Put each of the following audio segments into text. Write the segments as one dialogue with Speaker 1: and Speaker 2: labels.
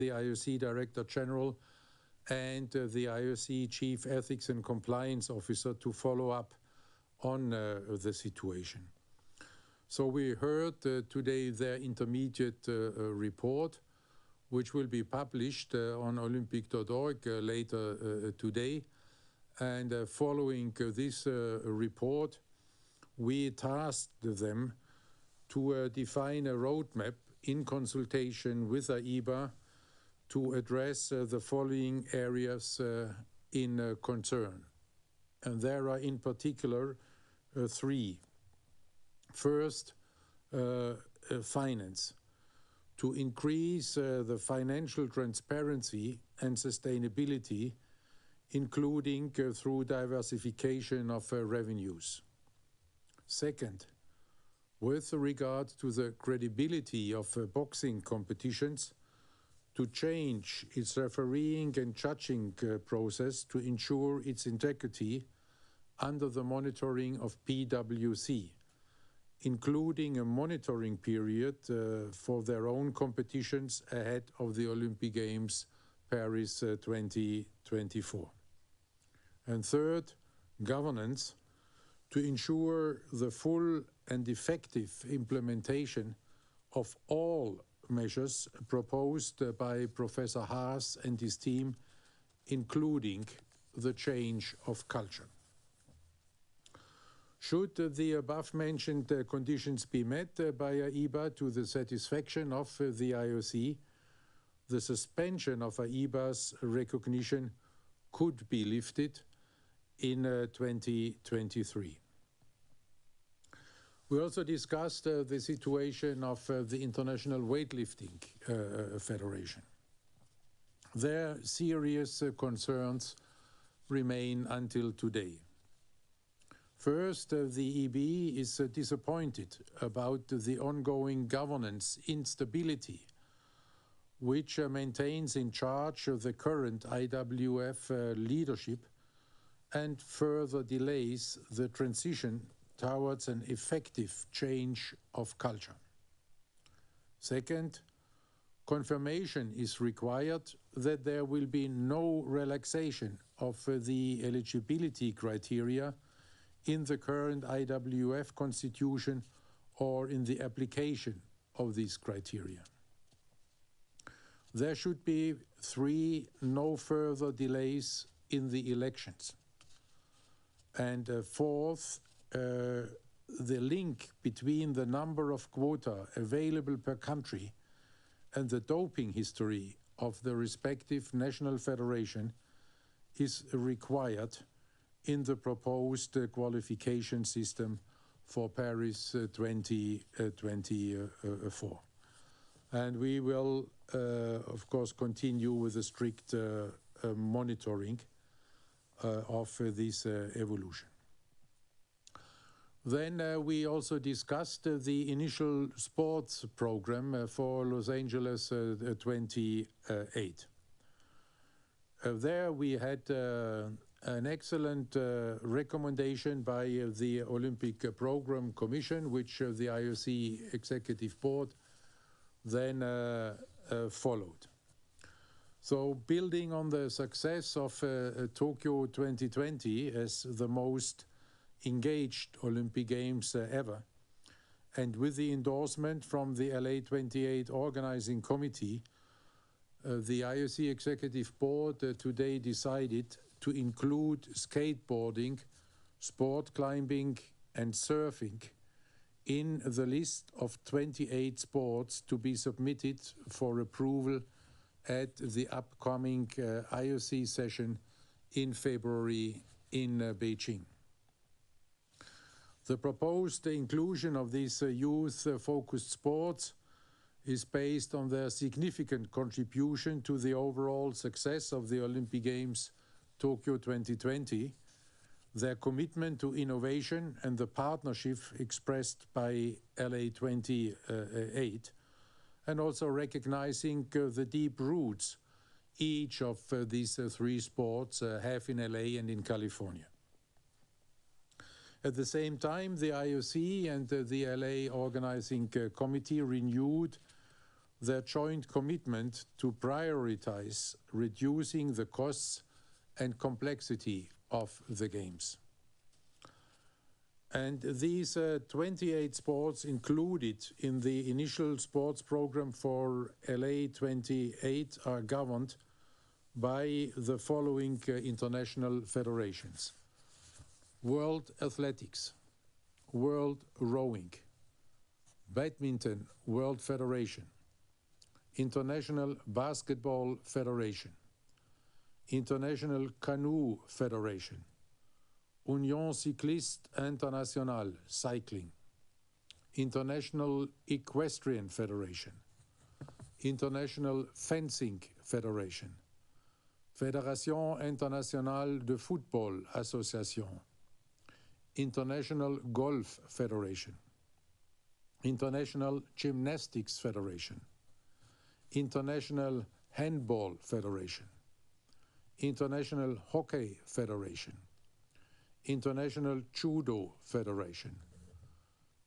Speaker 1: the IOC Director General and the IOC Chief Ethics and Compliance Officer to follow up on the situation. So we heard today their intermediate report, which will be published on olympic.org later today. And following this report, we tasked them to define a roadmap in consultation with AIBA to address the following areas in concern. And there are in particular three. First, finance. To increase the financial transparency and sustainability, including through diversification of revenues. Second, with regard to the credibility of boxing competitions, to change its refereeing and judging process to ensure its integrity under the monitoring of PwC, including a monitoring period for their own competitions ahead of the Olympic Games Paris 2024. And third, governance, to ensure the full and effective implementation of all measures proposed by Professor Haas and his team, including the change of culture. Should the above-mentioned conditions be met by AIBA to the satisfaction of the IOC, the suspension of AIBA's recognition could be lifted in 2023. We also discussed the situation of the International Weightlifting Federation. Their serious concerns remain until today. First, the EB is disappointed about the ongoing governance instability, which maintains in charge of the current IWF leadership and further delays the transition towards an effective change of culture. Second, confirmation is required that there will be no relaxation of the eligibility criteria in the current IWF constitution or in the application of these criteria. There should be no further delays in the elections. And fourth, the link between the number of quota available per country and the doping history of the respective national federation is required in the proposed qualification system for Paris 2024. And we will, of course, continue with a strict monitoring of this evolution. Then we also discussed the initial sports program for Los Angeles 28. There we had an excellent recommendation by the Olympic Program Commission, which the IOC Executive Board then followed. So building on the success of Tokyo 2020 as the most engaged Olympic Games ever, and with the endorsement from the LA 28 Organizing Committee, the IOC Executive Board today decided to include skateboarding, sport climbing and surfing in the list of 28 sports to be submitted for approval at the upcoming IOC session in February in Beijing. The proposed inclusion of these youth-focused sports is based on their significant contribution to the overall success of the Olympic Games Tokyo 2020, their commitment to innovation and the partnership expressed by LA 28, and also recognizing the deep roots each of these three sports have in LA and in California. At the same time, the IOC and the LA Organizing Committee renewed their joint commitment to prioritize reducing the costs and complexity of the Games. And these 28 sports included in the initial sports program for LA 28 are governed by the following international federations: World Athletics, World Rowing, Badminton World Federation, International Basketball Federation, International Canoe Federation, Union Cycliste Internationale Cycling, International Equestrian Federation, International Fencing Federation, Fédération Internationale de Football Association, International Golf Federation, International Gymnastics Federation, International Handball Federation, International Hockey Federation, International Judo Federation,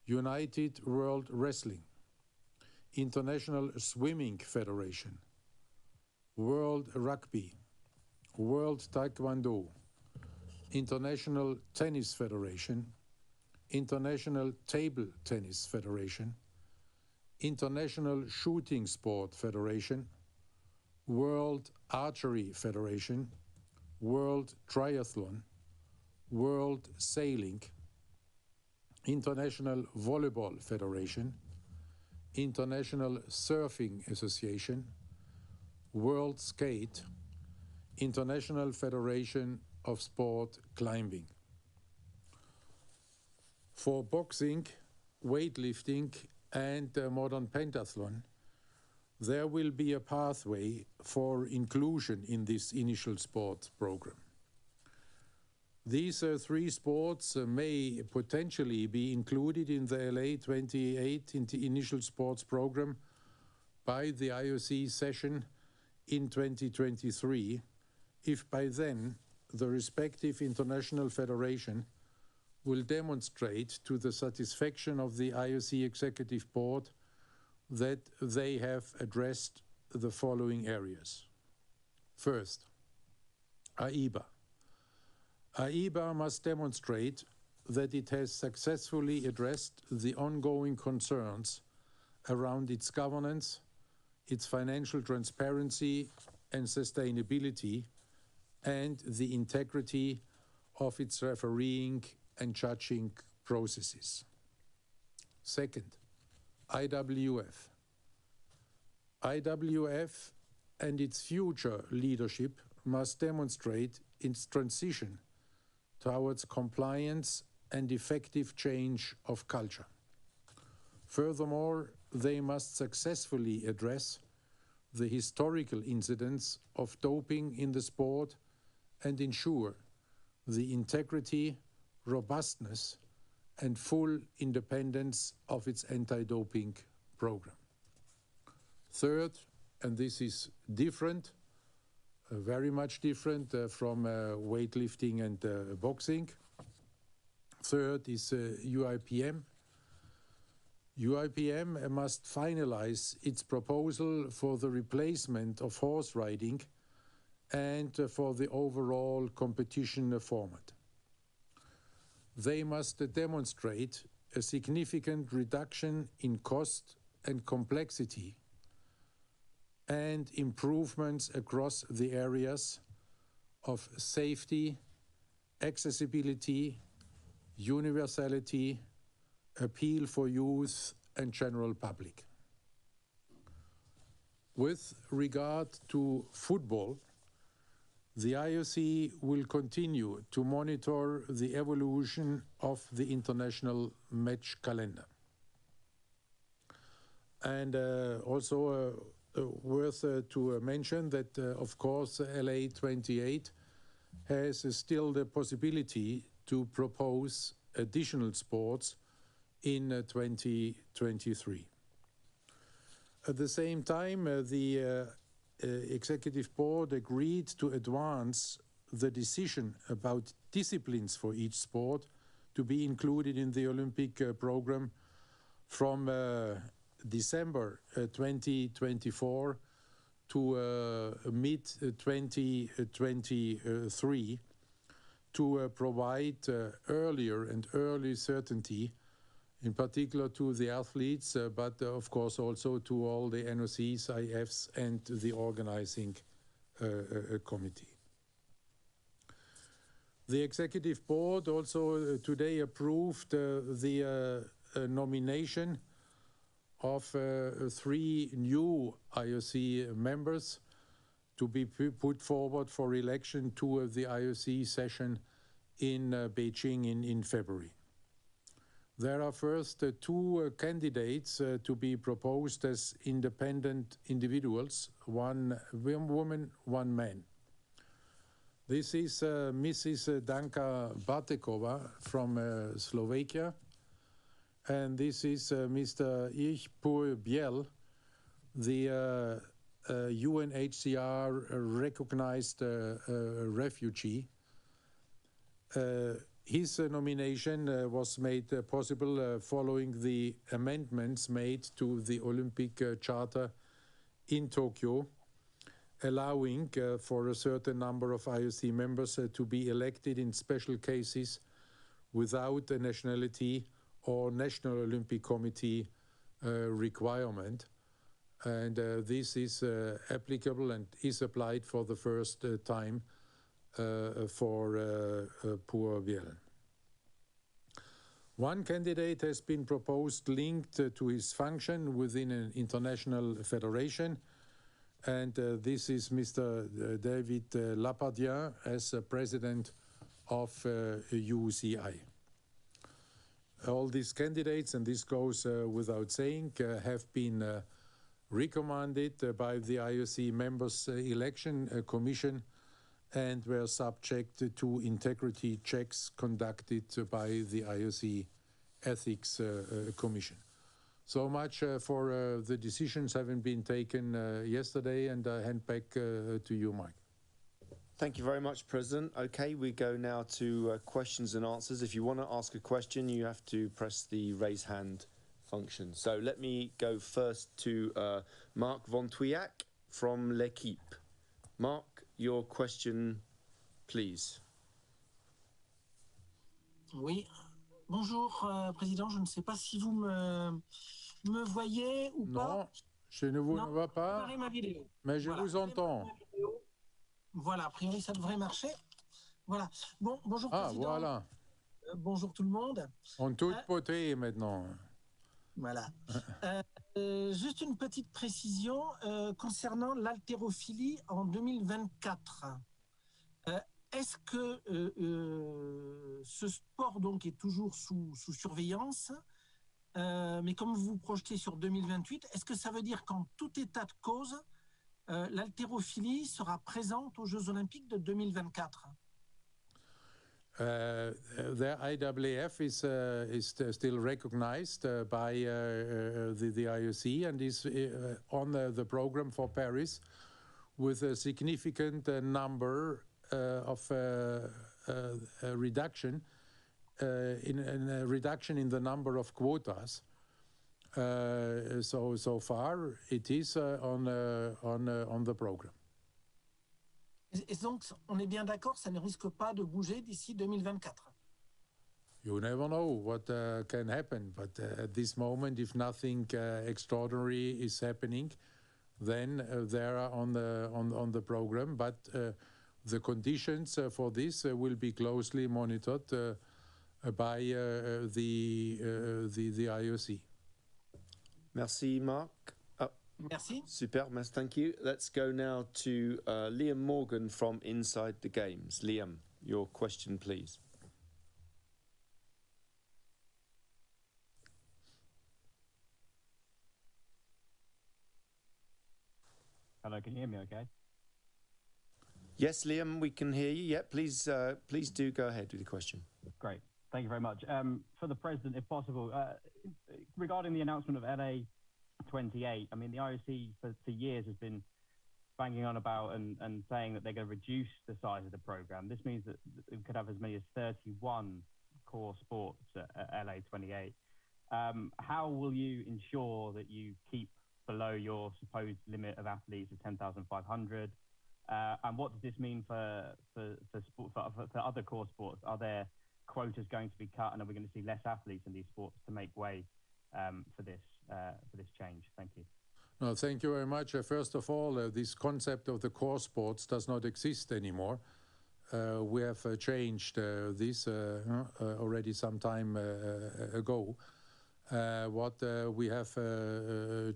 Speaker 1: United World Wrestling, International Swimming Federation, World Rugby, World Taekwondo, International Tennis Federation, International Table Tennis Federation, International Shooting Sport Federation, World Archery Federation, World Triathlon, World Sailing, International Volleyball Federation, International Surfing Association, World Skate, International Federation of Sport Climbing. For boxing, weightlifting, and modern pentathlon, there will be a pathway for inclusion in this initial sport program. These three sports may potentially be included in the LA 28 initial sports program by the IOC session in 2023, if by then the respective international federation will demonstrate to the satisfaction of the IOC Executive Board that they have addressed the following areas. First, AIBA. AIBA must demonstrate that it has successfully addressed the ongoing concerns around its governance, its financial transparency and sustainability, and the integrity of its refereeing and judging processes. Second, IWF. IWF and its future leadership must demonstrate its transition towards compliance and effective change of culture. Furthermore, they must successfully address the historical incidents of doping in the sport and ensure the integrity, robustness, and full independence of its anti-doping program. Third, and this is different, very much different from weightlifting and boxing. Third is UIPM. UIPM must finalize its proposal for the replacement of horse riding and for the overall competition format. They must demonstrate a significant reduction in cost and complexity and improvements across the areas of safety, accessibility, universality, appeal for youth and general public. With regard to football, the IOC will continue to monitor the evolution of the international match calendar. And also worth to mention that, of course, LA 28 has still the possibility to propose additional sports in 2023. At the same time, the Executive Board agreed to advance the decision about disciplines for each sport to be included in the Olympic program from December 2024 to mid-2023 to provide early certainty, in particular to the athletes, but of course also to all the NOCs, IFs, and the organizing committee. The executive board also today approved the nomination of 3 new IOC members to be put forward for election to the IOC session in Beijing in February. There are first 2 candidates to be proposed as independent individuals, 1 woman, 1 man. This is Mrs. Danka Bartekova from Slovakia, and this is Mr. Irpur Biel, the UNHCR recognized refugee. His nomination was made possible following the amendments made to the Olympic Charter in Tokyo, allowing for a certain number of IOC members to be elected in special cases without a nationality or National Olympic Committee requirement. And this is applicable and is applied for the first time for Pour Biel. 1 candidate has been proposed linked to his function within an international federation, and this is Mr. David Lapardien as president of UCI. All these candidates, and this goes without saying, have been recommended by the IOC members' election commission and were subject to integrity checks conducted by the IOC Ethics Commission. So much for the decisions having been taken yesterday, and I hand back to you, Mike.
Speaker 2: Thank you very much, President. Okay, we go now to questions and answers. If you want to ask a question, you have to press the raise hand function. So let me go first to Marc Von Tuyac from L'Equipe. Marc, your question, please.
Speaker 3: Oui, bonjour, Président. Je ne sais pas si vous me voyez ou pas.
Speaker 1: Non, je ne vous vois pas,
Speaker 3: ma vidéo.
Speaker 1: Mais je vous entends.
Speaker 3: Voilà, a priori, ça devrait marcher. Voilà. Bon, bonjour, Président.
Speaker 1: Ah, voilà.
Speaker 3: Bonjour tout le monde.
Speaker 1: En toute beauté maintenant.
Speaker 3: Voilà. Juste une petite précision concernant l'haltérophilie en 2024. Est-ce que ce sport donc est toujours sous surveillance, mais comme vous vous projetez sur 2028, est-ce que ça veut dire qu'en tout état de cause, l'haltérophilie sera présente aux Jeux Olympiques de 2024?
Speaker 1: The IAAF is still recognized by the IOC and is on the program for Paris with a significant number of reduction in the number of quotas. So far, it is on the program.
Speaker 3: Et donc, on est bien d'accord, ça ne risque pas de bouger d'ici 2024.
Speaker 1: You never know what can happen, but at this moment, if nothing extraordinary is happening, then they are on the program. But the conditions for this will be closely monitored by the IOC.
Speaker 2: Merci, Marc.
Speaker 3: Merci.
Speaker 2: Super, thank you. Let's go now to Liam Morgan from Inside the Games. Liam, your question, please.
Speaker 4: Hello, can you hear me okay?
Speaker 2: Yes, Liam, we can hear you. Yeah, please do go ahead with the question.
Speaker 4: Great. Thank you very much. For the President, if possible, regarding the announcement of LA 28, I mean, the IOC for years has been banging on about and saying that they're going to reduce the size of the program. This means that we could have as many as 31 core sports at LA 28. How will you ensure that you keep below your supposed limit of athletes of 10,500? And what does this mean for other core sports? Are there quotas going to be cut, and are we going to see less athletes in these sports to make way for this change? Thank you.
Speaker 1: No, thank you very much. First of all, this concept of the core sports does not exist anymore. We have changed this already some time ago. What we have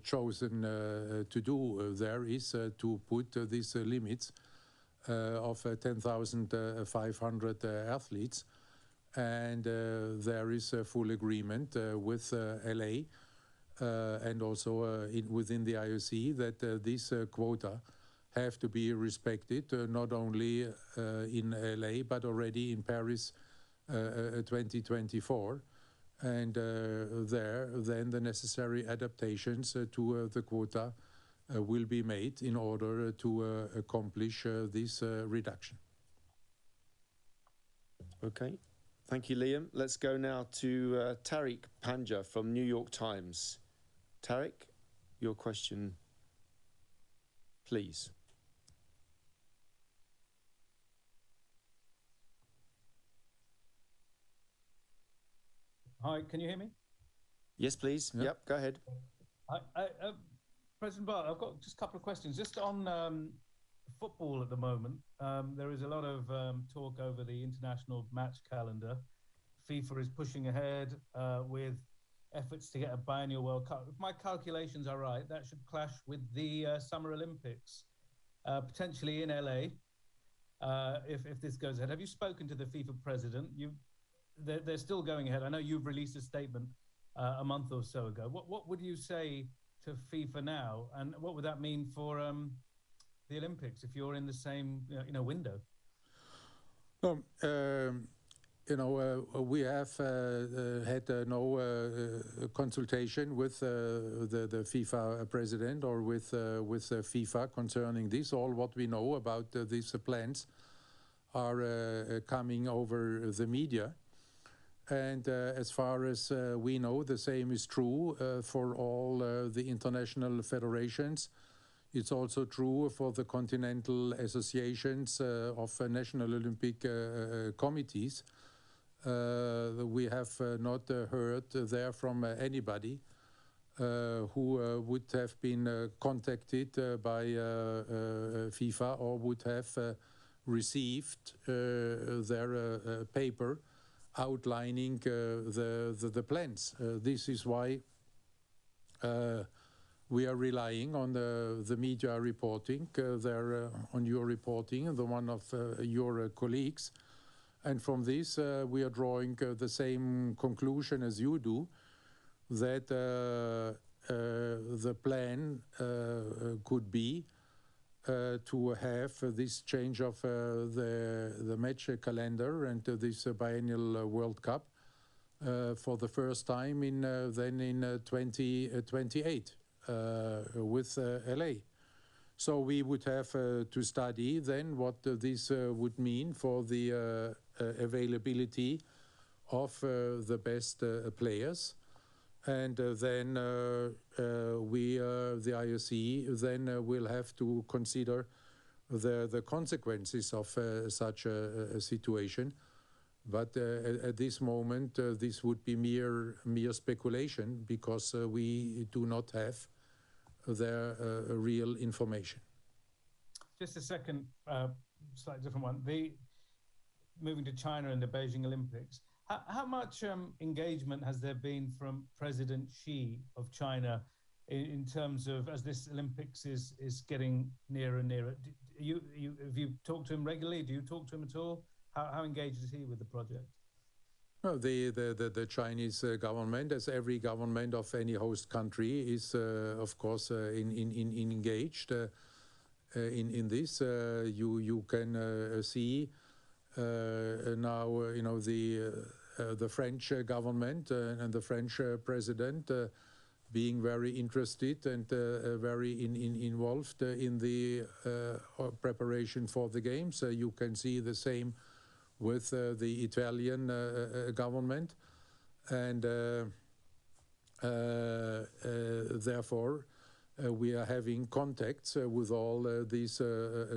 Speaker 1: chosen to do there is to put these limits of 10,500 athletes, and there is a full agreement with LA and also within the IOC that this quota have to be respected, not only in LA but already in Paris 2024. And then the necessary adaptations to the quota will be made in order to accomplish this reduction.
Speaker 2: Okay, thank you, Liam. Let's go now to Tariq Panja from New York Times. Tariq, your question, please.
Speaker 5: Hi, can you hear me?
Speaker 2: Yes, please. Yep, go ahead.
Speaker 5: President Bart, I've got just a couple of questions. Just on football at the moment, there is a lot of talk over the international match calendar. FIFA is pushing ahead with efforts to get a biennial World Cup. If my calculations are right, that should clash with the Summer Olympics, potentially in LA, if this goes ahead. Have you spoken to the FIFA president? They're still going ahead. I know you've released a statement a month or so ago. What would you say to FIFA now, and what would that mean for the Olympics if you're in the same window?
Speaker 1: We have had no consultation with the FIFA president or with FIFA concerning this. All what we know about these plans are coming over the media. And as far as we know, the same is true for all the international federations. It's also true for the continental associations of national Olympic committees. We have not heard there from anybody who would have been contacted by FIFA or would have received their paper outlining the plans. This is why we are relying on the media reporting, on your reporting, and the one of your colleagues. And from this, we are drawing the same conclusion as you do, that the plan could be to have this change of the match calendar and this biennial World Cup for the first time in 2028 with LA. So we would have to study then what this would mean for the availability of the best players. And then we, the IOC, then will have to consider the consequences of such a situation. But at this moment, this would be mere speculation because we do not have their real information.
Speaker 5: Just a second, slightly different one. Moving to China and the Beijing Olympics, how much engagement has there been from President Xi of China in terms of, as this Olympics is getting nearer and nearer? Have you talked to him regularly? Do you talk to him at all? How engaged is he with the project?
Speaker 1: Well, the Chinese government, as every government of any host country, is of course engaged in this. You can see now, the French government and the French president being very interested and very involved in the preparation for the games. You can see the same with the Italian government, and Therefore, we are having contacts with all these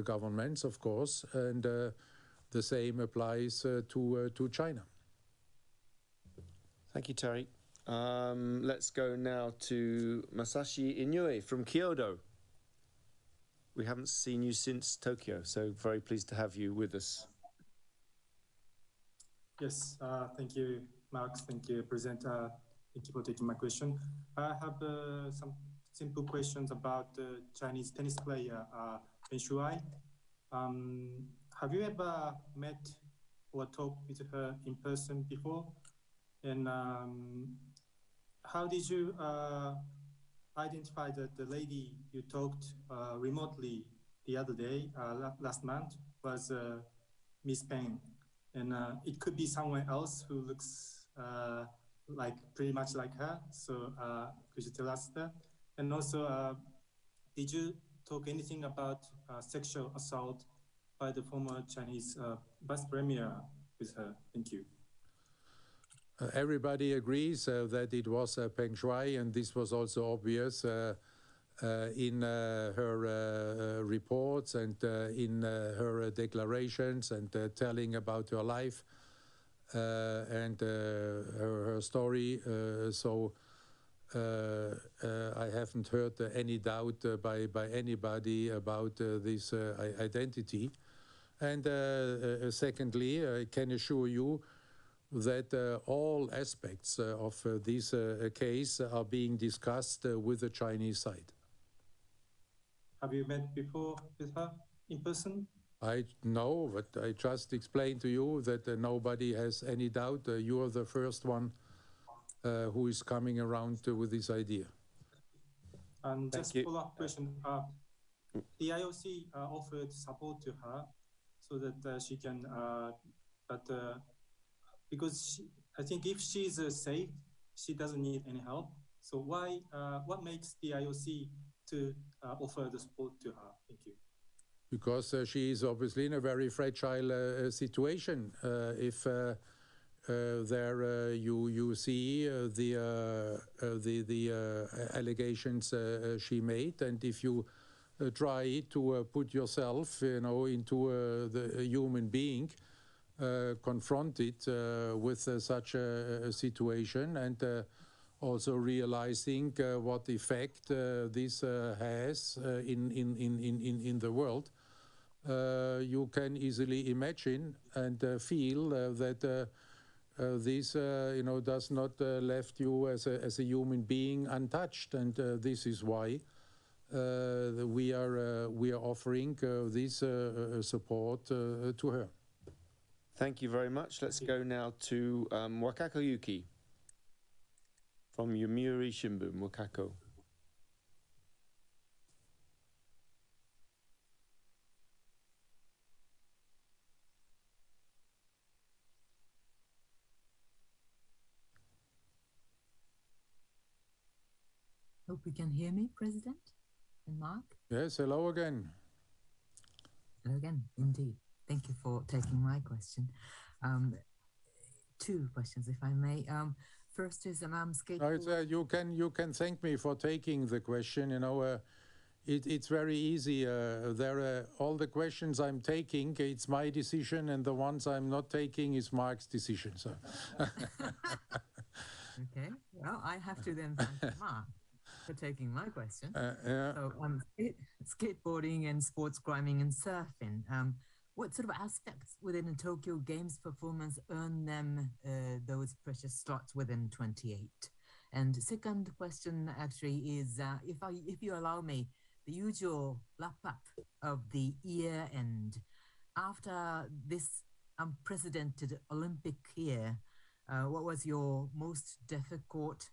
Speaker 1: governments, of course, and the same applies to China.
Speaker 2: Thank you, Terry. Let's go now to Masashi Inoue from Kyoto. We haven't seen you since Tokyo, so very pleased to have you with us.
Speaker 6: Yes, thank you, Max. Thank you, presenter. Thank you for taking my question. I have some simple questions about the Chinese tennis player, Peng Shuai. Have you ever met or talked with her in person before? And how did you identify that the lady you talked remotely the other day, last month, was Miss Peng? And it could be someone else who looks like pretty much like her. So could you tell us that? And also, did you talk anything about sexual assault by the former Chinese vice premier with her? Thank you.
Speaker 1: Everybody agrees that it was Peng Shuai, and this was also obvious in her reports and in her declarations and telling about her life and her story. So I haven't heard any doubt by anybody about this identity. And secondly, I can assure you that all aspects of this case are being discussed with the Chinese side.
Speaker 6: Have you met before with her in person?
Speaker 1: I know, but I just explained to you that nobody has any doubt. You are the first one who is coming around with this idea.
Speaker 6: And just follow-up question. The IOC offered support to her so that she can, because I think if she's safe, she doesn't need any help. So why? What makes the IOC to offer the support to her? Thank you. Because
Speaker 1: she is obviously in a very fragile situation. If there you see the allegations she made, and if you try to put yourself, into the human being confronted with such a situation, and also realizing what effect this has in the world, you can easily imagine and feel that this does not left you as a human being untouched, and this is why we are offering this support to her.
Speaker 2: Thank you very much. Let's go now to Wakako Yuki from Yomiuri Shimbun. Wakako.
Speaker 7: Hope you can hear me, President and Mark.
Speaker 1: Yes, hello again.
Speaker 7: Hello again, indeed. Thank you for taking my question. Two questions, if I may. First is skateboard.
Speaker 1: You can thank me for taking the question. It's very easy. All the questions I'm taking, it's my decision, and the ones I'm not taking is Mark's decision. So.
Speaker 7: Okay. Well, I have to then thank Mark for taking my question.
Speaker 1: Yeah.
Speaker 7: So, skateboarding and sports climbing and surfing. What sort of aspects within the Tokyo Games performance earn them those precious slots within 28? And second question actually is, if you allow me, the usual wrap-up of the year end. After this unprecedented Olympic year, what was your most difficult,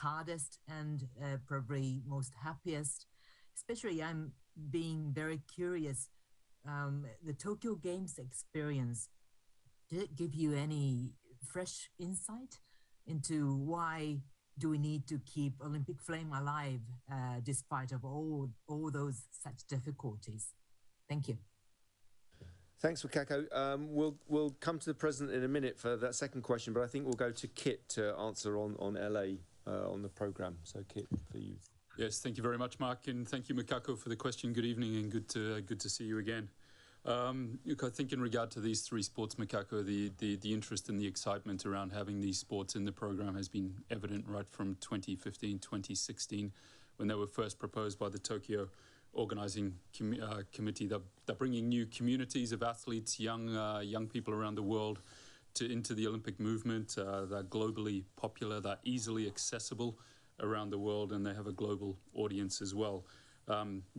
Speaker 7: hardest and probably most happiest? Especially I'm being very curious. The Tokyo Games experience, did it give you any fresh insight into why do we need to keep Olympic flame alive despite of all those such difficulties? Thank you.
Speaker 2: Thanks, Wakako. We'll come to the President in a minute for that second question, but I think we'll go to Kit to answer on LA on the program. So Kit, for you.
Speaker 8: Yes, thank you very much, Mark, and thank you, Makako, for the question. Good evening, and good to see you again. Look, I think in regard to these three sports, Makako, the interest and the excitement around having these sports in the program has been evident right from 2015, 2016, when they were first proposed by the Tokyo organizing committee. They're bringing new communities of athletes, young people around the world into the Olympic movement. They're globally popular, they're easily accessible around the world, and they have a global audience as well.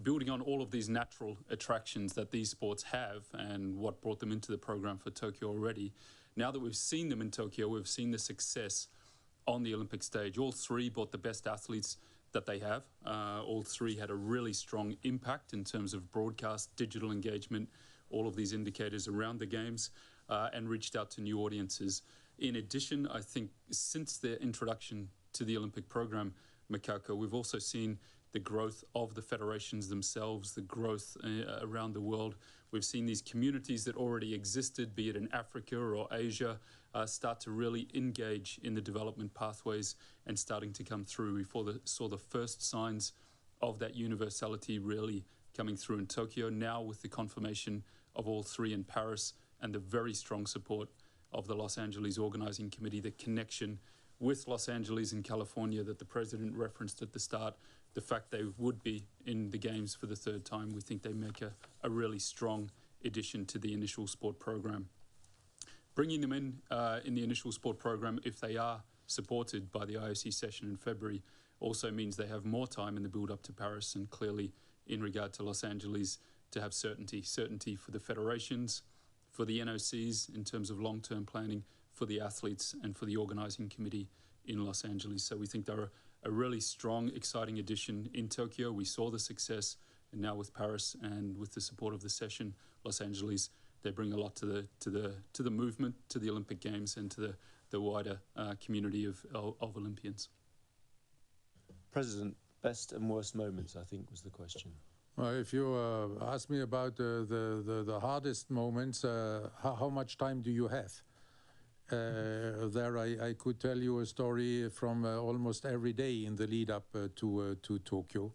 Speaker 8: Building on all of these natural attractions that these sports have and what brought them into the program for Tokyo already, now that we've seen them in Tokyo, we've seen the success on the Olympic stage. All three brought the best athletes that they have. All three had a really strong impact in terms of broadcast, digital engagement, all of these indicators around the games, and reached out to new audiences. In addition, I think since their introduction to the Olympic program, Makako, we've also seen the growth of the federations themselves, the growth around the world. We've seen these communities that already existed, be it in Africa or Asia, start to really engage in the development pathways and starting to come through. We saw the first signs of that universality really coming through in Tokyo, now with the confirmation of all three in Paris and the very strong support of the Los Angeles Organizing Committee, the connection with Los Angeles and California that the president referenced at the start, the fact they would be in the games for the third time. We think they make a really strong addition to the initial sport program. Bringing them in the initial sport program, if they are supported by the IOC session in February, also means they have more time in the build-up to Paris, and clearly in regard to Los Angeles to have certainty for the federations, for the NOCs in terms of long-term planning, for the athletes and for the organizing committee in Los Angeles. So we think they're a really strong, exciting addition in Tokyo. We saw the success, and now with Paris and with the support of the session, Los Angeles, they bring a lot to the movement, to the Olympic Games, and to the wider community of Olympians.
Speaker 2: President, best and worst moments, I think, was the question.
Speaker 1: Well, if you ask me about the hardest moments, how much time do you have? There I could tell you a story from almost every day in the lead up to Tokyo,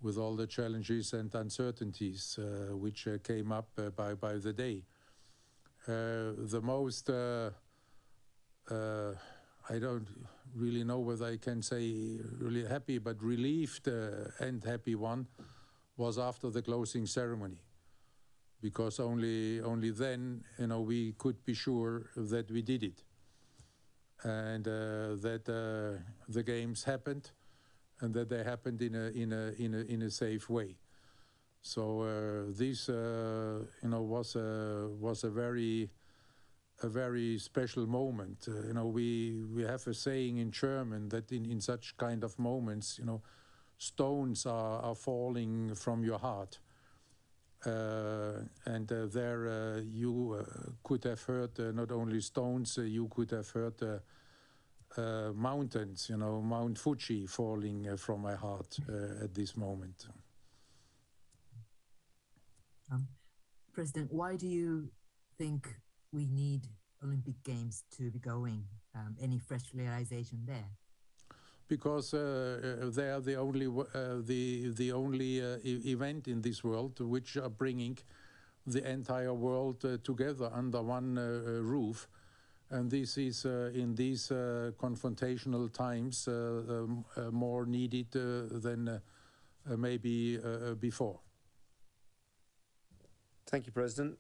Speaker 1: with all the challenges and uncertainties which came up by the day. The most, I don't really know whether I can say really happy, but relieved and happy one was after the closing ceremony. Because only then, we could be sure that we did it, and that the games happened, and that they happened in a safe way. So this, was a very special moment. We have a saying in German that in such kind of moments, stones are falling from your heart. And there you could have heard not only stones, you could have heard mountains, Mount Fuji falling from my heart at this moment.
Speaker 7: President, why do you think we need Olympic Games to be going? Any fresh realization there? Because
Speaker 1: they are the only event in this world which are bringing the entire world together under one roof, and this is in these confrontational times more needed than maybe before.
Speaker 2: Thank you, President.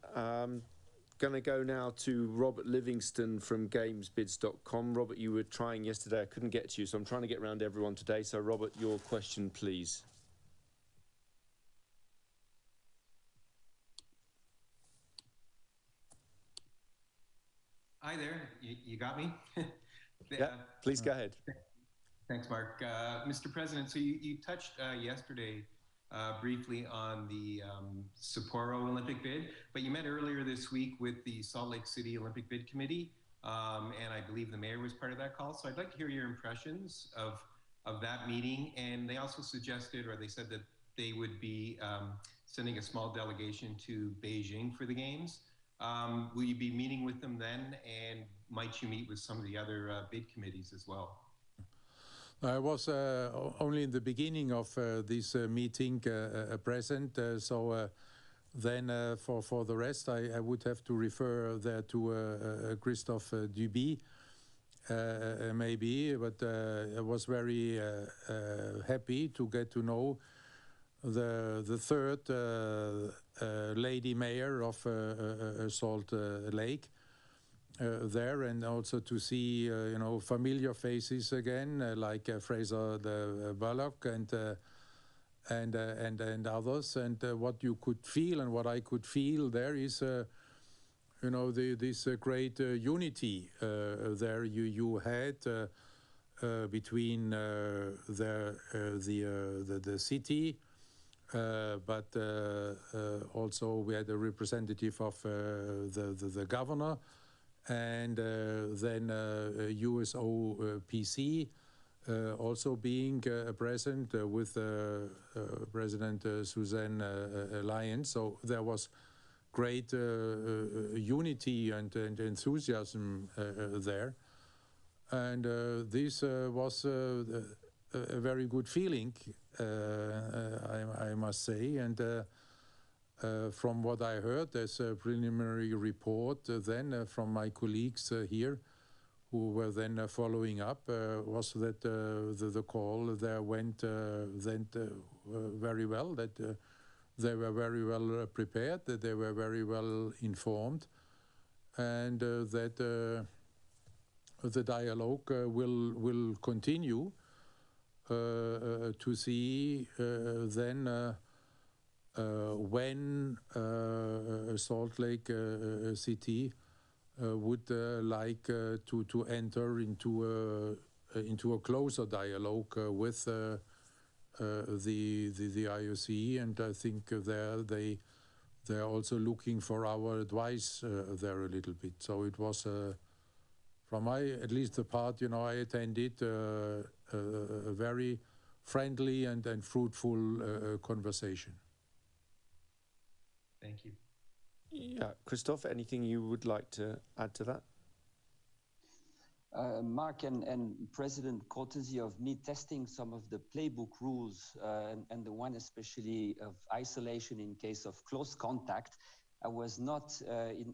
Speaker 2: Going to go now to Robert Livingston from gamesbids.com. Robert, you were trying yesterday. I couldn't get to you, so I'm trying to get around to everyone today. So, Robert, your question, please.
Speaker 9: Hi there. You got me?
Speaker 2: Yeah, please go ahead.
Speaker 9: Thanks, Mark. Mr. President, so you touched yesterday briefly on the Sapporo Olympic bid, but you met earlier this week with the Salt Lake City Olympic Bid Committee, and I believe the mayor was part of that call. So I'd like to hear your impressions of that meeting. And they also suggested, or they said that they would be sending a small delegation to Beijing for the games. Will you be meeting with them then? And might you meet with some of the other bid committees as well?
Speaker 1: I was only in the beginning of this meeting present, so then for the rest, I would have to refer there to Christophe Duby, maybe, but I was very happy to get to know the third lady mayor of Salt Lake there, and also to see familiar faces again, like Fraser Bullock and others, and what you could feel and what I could feel there is this great unity there you had between the city, but also we had a representative of the governor, and then USOPC also being present with President Suzanne Lyons. So there was great unity and enthusiasm there. And this was a very good feeling, I must say. And from what I heard, there's a preliminary report then from my colleagues here who were then following up, was that the call there went very well, that they were very well prepared, that they were very well informed, and that the dialogue will continue to see then when Salt Lake City would like to enter into a closer dialogue with the IOC, and I think they're also looking for our advice there a little bit. So it was from at least the part I attended, a very friendly and fruitful conversation.
Speaker 9: Thank you.
Speaker 2: Yeah, Christophe, anything you would like to add to that?
Speaker 10: Mark and President, courtesy of me testing some of the playbook rules and the one especially of isolation in case of close contact. I was not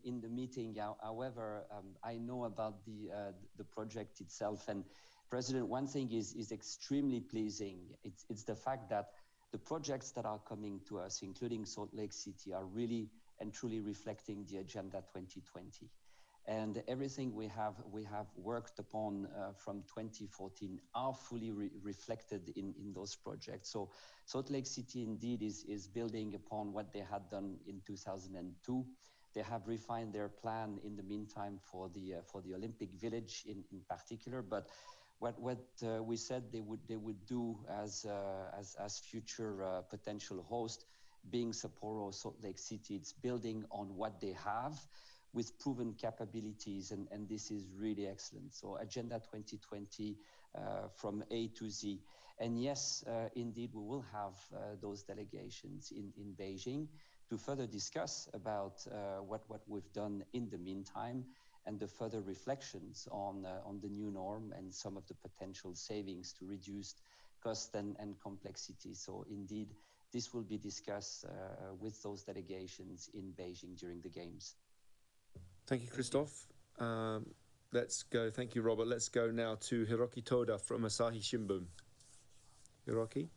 Speaker 10: in the meeting. However, I know about the project itself. And President, one thing is extremely pleasing. It's the fact that the projects that are coming to us, including Salt Lake City, are really and truly reflecting the Agenda 2020. And everything we have worked upon from 2014 are fully reflected in those projects. So Salt Lake City indeed is building upon what they had done in 2002. They have refined their plan in the meantime for the Olympic Village in particular. But what we said they would do as future potential host, being Sapporo, Salt Lake City, it's building on what they have with proven capabilities, and this is really excellent. So Agenda 2020 from A to Z. And yes, indeed, we will have those delegations in Beijing to further discuss about what we've done in the meantime and the further reflections on the new norm and some of the potential savings to reduce cost and complexity. So indeed, this will be discussed with those delegations in Beijing during the Games.
Speaker 2: Thank you, Christophe. Let's go. Thank you, Robert. Let's go now to Hiroki Toda from Asahi Shimbun. Hiroki?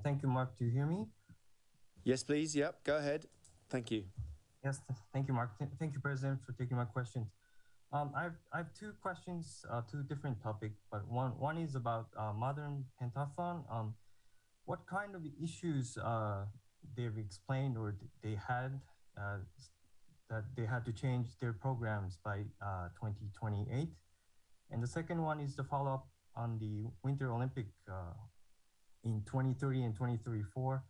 Speaker 11: Thank you, Mark. Do you hear me?
Speaker 2: Yes, please. Yep, go ahead. Thank you.
Speaker 11: Yes, thank you, Mark. Thank you, President, for taking my questions. I have two questions, two different topics, but one is about modern pentathlon. What kind of issues they've explained or they had that they had to change their programs by 2028? And the second one is the follow-up on the Winter Olympic in 2030 and 2034.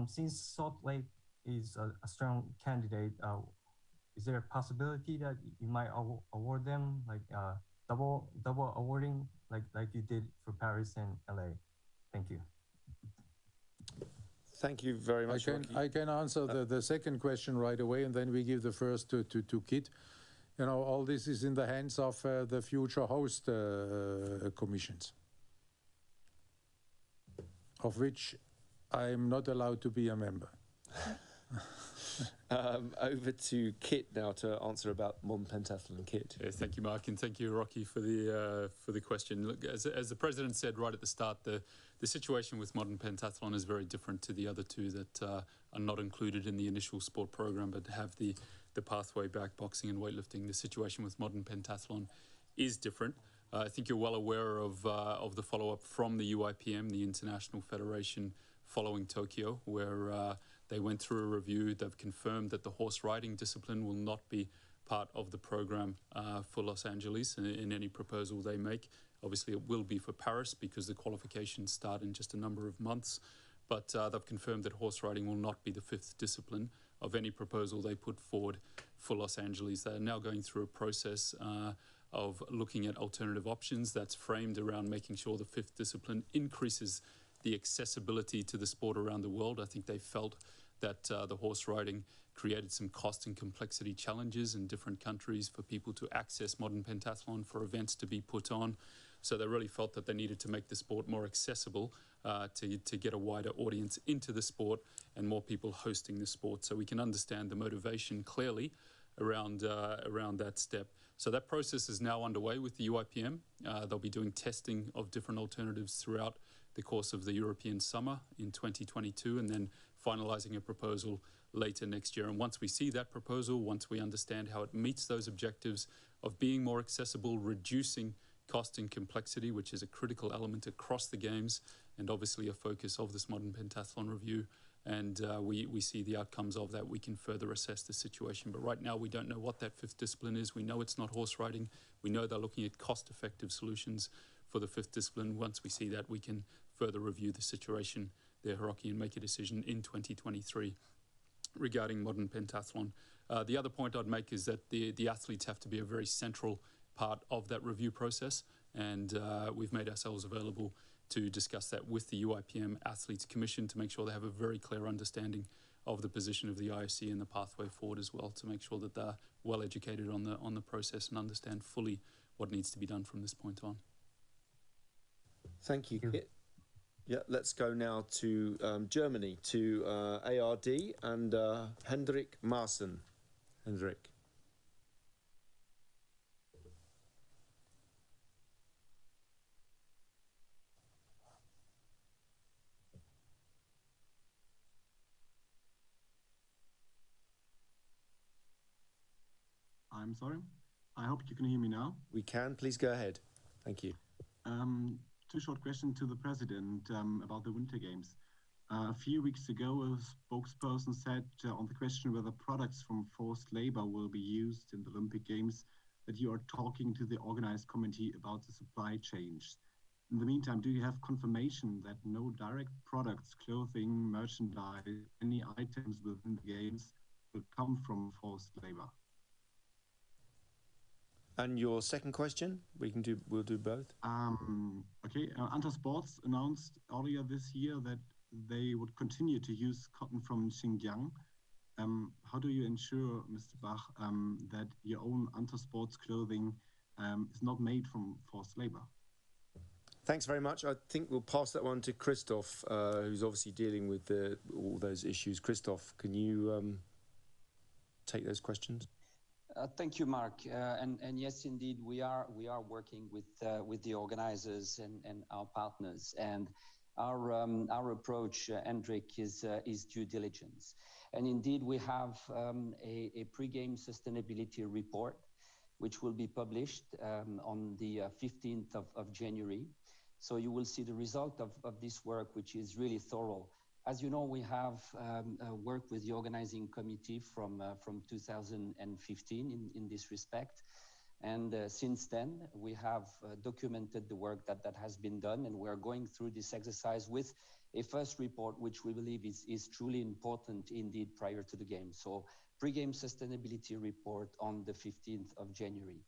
Speaker 11: Since Salt Lake is a strong candidate, is there a possibility that you might award them like double awarding like you did for Paris and LA? Thank you.
Speaker 2: Thank you very much.
Speaker 1: I can answer the second question right away, and then we give the first to Kit. You know, all this is in the hands of the future host commissions, of which I am not allowed to be a member.
Speaker 2: Over to Kit now to answer about modern pentathlon. Kit.
Speaker 8: Yeah, thank you, Mark, and thank you, Rocky, for the question. Look, as the president said right at the start, the situation with modern pentathlon is very different to the other two that are not included in the initial sport program, but have the pathway back, boxing and weightlifting. The situation with modern pentathlon is different. I think you're well aware of the follow-up from the UIPM, the International Federation, following Tokyo, where they went through a review. They've confirmed that the horse riding discipline will not be part of the program for Los Angeles in any proposal they make. Obviously, it will be for Paris because the qualifications start in just a number of months. But they've confirmed that horse riding will not be the fifth discipline of any proposal they put forward for Los Angeles. They're now going through a process of looking at alternative options that's framed around making sure the fifth discipline increases the accessibility to the sport around the world. I think they felt that the horse riding created some cost and complexity challenges in different countries for people to access modern pentathlon, for events to be put on. So they really felt that they needed to make the sport more accessible to get a wider audience into the sport and more people hosting the sport. So we can understand the motivation clearly around that step. So that process is now underway with the UIPM. They'll be doing testing of different alternatives throughout the course of the European summer in 2022, and then finalizing a proposal later next year. And once we see that proposal, once we understand how it meets those objectives of being more accessible, reducing cost and complexity, which is a critical element across the games, and obviously a focus of this modern pentathlon review, and we see the outcomes of that, we can further assess the situation. But right now, we don't know what that fifth discipline is. We know it's not horse riding. We know they're looking at cost-effective solutions for the fifth discipline. Once we see that, we can further review the situation there, Hiroki, and make a decision in 2023 regarding modern pentathlon. The other point I'd make is that the athletes have to be a very central part of that review process, and we've made ourselves available to discuss that with the UIPM Athletes Commission to make sure they have a very clear understanding of the position of the IOC and the pathway forward as well, to make sure that they're well educated on the process and understand fully what needs to be done from this point on.
Speaker 2: Thank you, Kit. Yeah, let's go now to Germany, to ARD and Hendrik Maassen. Hendrik.
Speaker 12: I'm sorry. I hope you can hear me now.
Speaker 2: We can. Please go ahead. Thank you.
Speaker 12: Two short questions to the president about the Winter Games. A few weeks ago, a spokesperson said on the question whether products from forced labor will be used in the Olympic Games that you are talking to the organized committee about the supply chains. In the meantime, do you have confirmation that no direct products, clothing, merchandise, any items within the Games will come from forced labor?
Speaker 2: And your second question, we'll do both.
Speaker 12: Okay, Anta Sports announced earlier this year that they would continue to use cotton from Xinjiang. How do you ensure, Mr. Bach, that your own Anta Sports clothing is not made from forced labor?
Speaker 2: Thanks very much. I think we'll pass that one to Christoph, who's obviously dealing with all those issues. Christoph, can you take those questions?
Speaker 10: Thank you, Mark. And yes, indeed, we are working with the organizers and our partners. And our approach, Hendrik, is due diligence. And indeed, we have a pre-game sustainability report, which will be published on the 15th of January. So you will see the result of this work, which is really thorough. As you know, we have worked with the organizing committee from 2015 in this respect. And since then, we have documented the work that has been done. And we're going through this exercise with a first report, which we believe is truly important indeed prior to the game. So pre-game sustainability report on the 15th of January.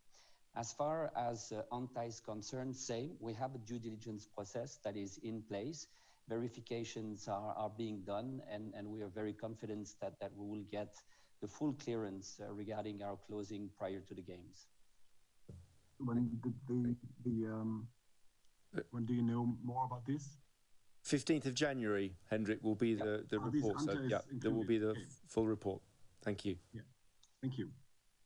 Speaker 10: As far as ANTA is concerned, same. We have a due diligence process that is in place. Verifications are being done, and we are very confident that we will get the full clearance regarding our closing prior to the games.
Speaker 12: When do you know more about this?
Speaker 2: 15th of January, Hendrik, will be the report. So, yeah, there will be the full report. Thank you.
Speaker 12: Yeah. Thank you.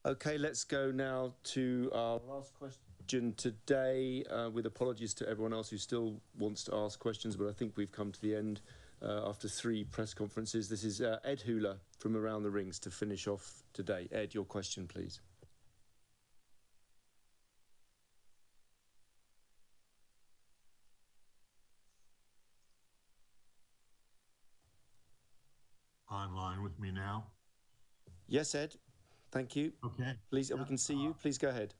Speaker 2: Okay, let's go now to our last question today, with apologies to everyone else who still wants to ask questions, but I think we've come to the end after 3 press conferences. This is Ed Hula from Around the Rings to finish off today. Ed, your question, please.
Speaker 13: Online with me now?
Speaker 2: Yes, Ed. Thank you.
Speaker 13: Okay.
Speaker 2: Please, we can see you. Please go ahead.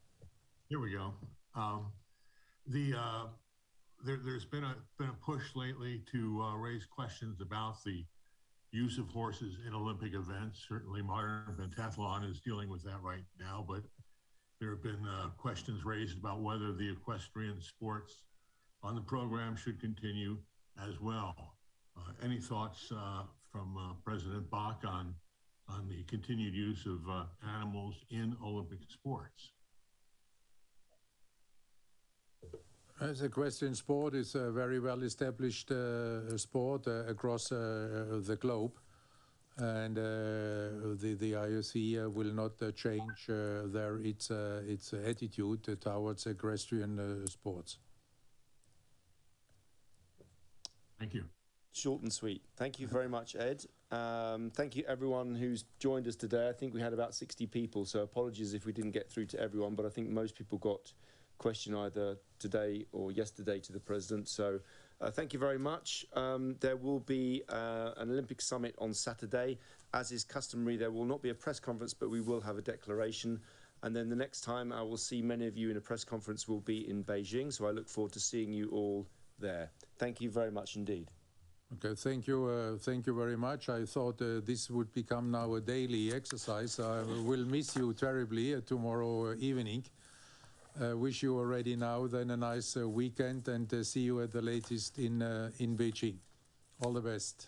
Speaker 13: Here we go. There's been a push lately to raise questions about the use of horses in Olympic events. Certainly, modern pentathlon is dealing with that right now, but there have been questions raised about whether the equestrian sports on the program should continue as well. Any thoughts from President Bach on the continued use of animals in Olympic sports?
Speaker 1: As equestrian sport is a very well established sport across the globe, and the IOC will not change its attitude towards equestrian sports.
Speaker 13: Thank you.
Speaker 2: Short and sweet. Thank you very much, Ed. Thank you everyone who's joined us today. I think we had about 60 people, so apologies if we didn't get through to everyone, but I think most people got a question either today or yesterday to the President. So thank you very much. There will be an Olympic summit on Saturday. As is customary, there will not be a press conference, but we will have a declaration. And then the next time I will see many of you in a press conference will be in Beijing, so I look forward to seeing you all there. Thank you very much indeed.
Speaker 1: Okay, thank you very much. I thought this would become now a daily exercise. I will miss you terribly tomorrow evening. Wish you already now then a nice weekend, and see you at the latest in Beijing. All the best.